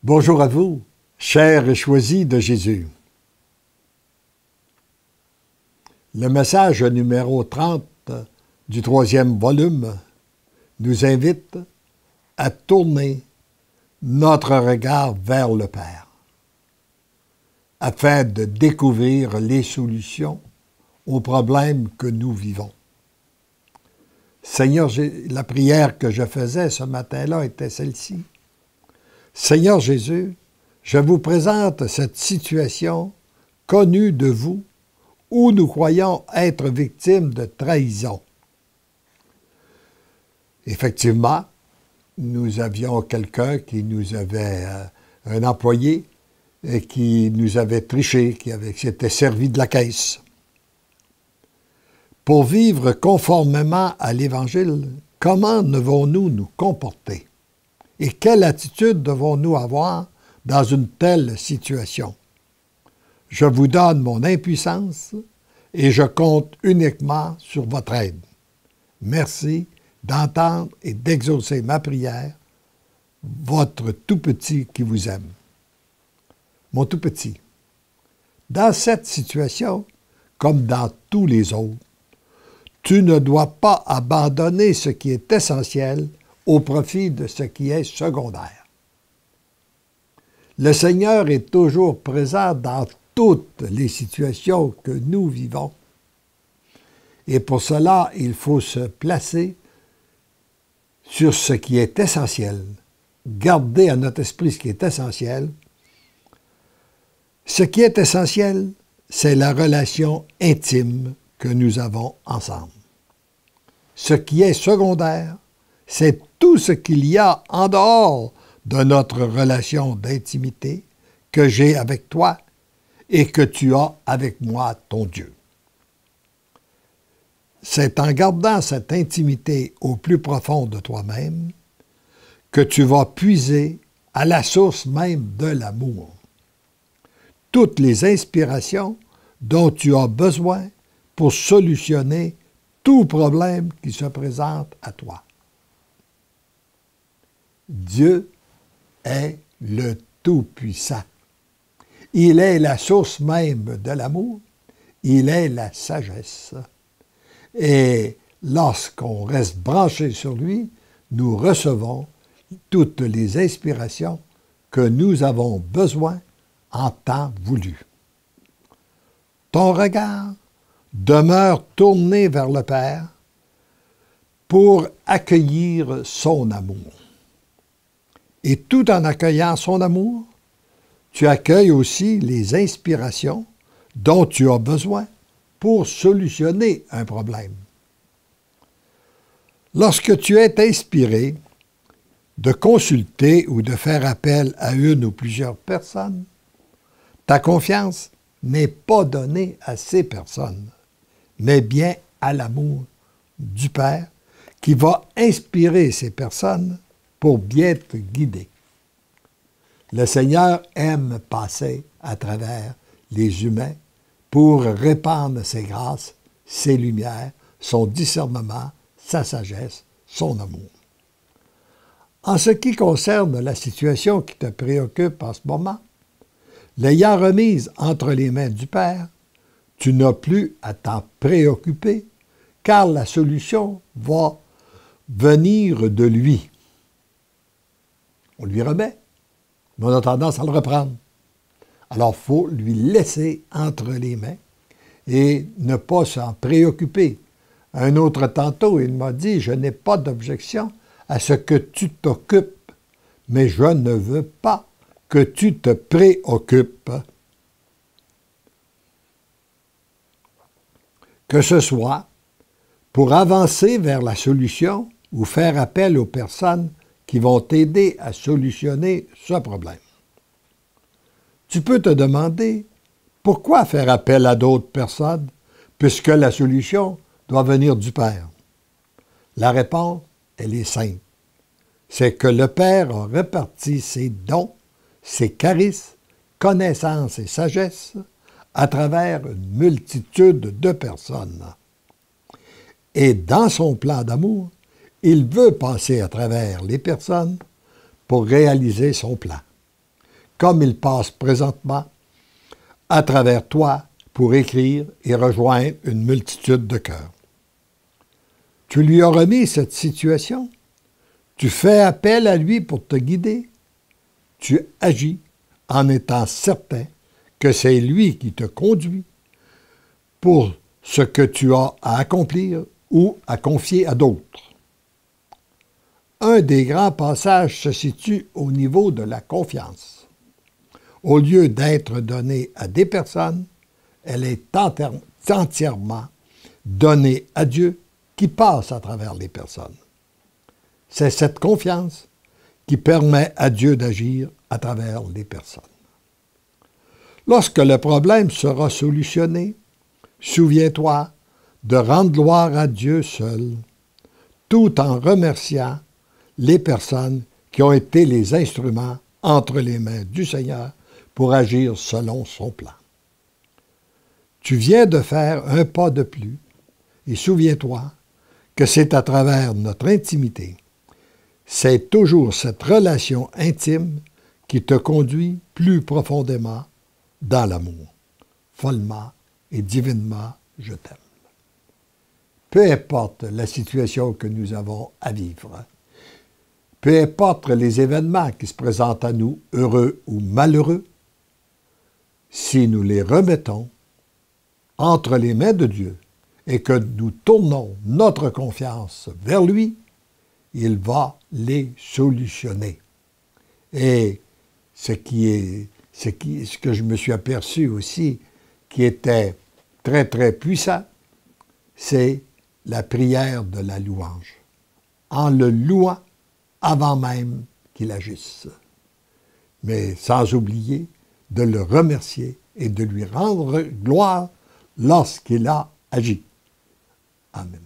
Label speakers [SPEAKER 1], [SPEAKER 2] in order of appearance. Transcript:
[SPEAKER 1] Bonjour à vous, chers et choisis de Jésus. Le message numéro 30 du 3e volume nous invite à tourner notre regard vers le Père afin de découvrir les solutions aux problèmes que nous vivons. Seigneur, la prière que je faisais ce matin-là était celle-ci. Seigneur Jésus, je vous présente cette situation connue de vous où nous croyons être victimes de trahison. Effectivement, nous avions quelqu'un qui nous avait, un employé, et qui nous avait triché, qui s'était servi de la caisse. Pour vivre conformément à l'Évangile, comment devons-nous nous comporter? Et quelle attitude devons-nous avoir dans une telle situation? Je vous donne mon impuissance et je compte uniquement sur votre aide. Merci d'entendre et d'exaucer ma prière, votre tout-petit qui vous aime. Mon tout-petit, dans cette situation, comme dans tous les autres, tu ne dois pas abandonner ce qui est essentiel au profit de ce qui est secondaire. Le Seigneur est toujours présent dans toutes les situations que nous vivons. Et pour cela, il faut se placer sur ce qui est essentiel, garder à notre esprit ce qui est essentiel. Ce qui est essentiel, c'est la relation intime que nous avons ensemble. Ce qui est secondaire, c'est tout ce qu'il y a en dehors de notre relation d'intimité que j'ai avec toi et que tu as avec moi, ton Dieu. C'est en gardant cette intimité au plus profond de toi-même que tu vas puiser à la source même de l'amour. Toutes les inspirations dont tu as besoin pour solutionner tout problème qui se présente à toi. Dieu est le Tout-Puissant. Il est la source même de l'amour. Il est la sagesse. Et lorsqu'on reste branché sur lui, nous recevons toutes les inspirations que nous avons besoin en temps voulu. Ton regard demeure tourné vers le Père pour accueillir son amour. Et tout en accueillant son amour, tu accueilles aussi les inspirations dont tu as besoin pour solutionner un problème. Lorsque tu es inspiré de consulter ou de faire appel à une ou plusieurs personnes, ta confiance n'est pas donnée à ces personnes, mais bien à l'amour du Père qui va inspirer ces personnes pour bien te guider. Le Seigneur aime passer à travers les humains pour répandre ses grâces, ses lumières, son discernement, sa sagesse, son amour. En ce qui concerne la situation qui te préoccupe en ce moment, l'ayant remise entre les mains du Père, tu n'as plus à t'en préoccuper, car la solution va venir de lui. On lui remet, mais on a tendance à le reprendre. Alors, il faut lui laisser entre les mains et ne pas s'en préoccuper. Un autre tantôt, il m'a dit, je n'ai pas d'objection à ce que tu t'occupes, mais je ne veux pas que tu te préoccupes. Que ce soit pour avancer vers la solution ou faire appel aux personnes qui vont t'aider à solutionner ce problème. Tu peux te demander pourquoi faire appel à d'autres personnes puisque la solution doit venir du Père. La réponse, elle est simple. C'est que le Père a réparti ses dons, ses charismes, connaissances et sagesse à travers une multitude de personnes. Et dans son plan d'amour, il veut passer à travers les personnes pour réaliser son plan. comme il passe présentement à travers toi pour écrire et rejoindre une multitude de cœurs. Tu lui as remis cette situation. Tu fais appel à lui pour te guider. Tu agis en étant certain que c'est lui qui te conduit pour ce que tu as à accomplir ou à confier à d'autres. Un des grands passages se situe au niveau de la confiance. Au lieu d'être donnée à des personnes, elle est entièrement donnée à Dieu qui passe à travers les personnes. C'est cette confiance qui permet à Dieu d'agir à travers les personnes. Lorsque le problème sera solutionné, souviens-toi de rendre gloire à Dieu seul, tout en remerciant les personnes qui ont été les instruments entre les mains du Seigneur pour agir selon son plan. Tu viens de faire un pas de plus et souviens-toi que c'est à travers notre intimité. C'est toujours cette relation intime qui te conduit plus profondément dans l'amour. Follement et divinement, je t'aime. Peu importe la situation que nous avons à vivre, peu importe les événements qui se présentent à nous, heureux ou malheureux, si nous les remettons entre les mains de Dieu et que nous tournons notre confiance vers lui, il va les solutionner. Et ce que je me suis aperçu aussi, qui était très, très puissant, c'est la prière de la louange. En le louant avant même qu'il agisse. Mais sans oublier de le remercier et de lui rendre gloire lorsqu'il a agi. Amen.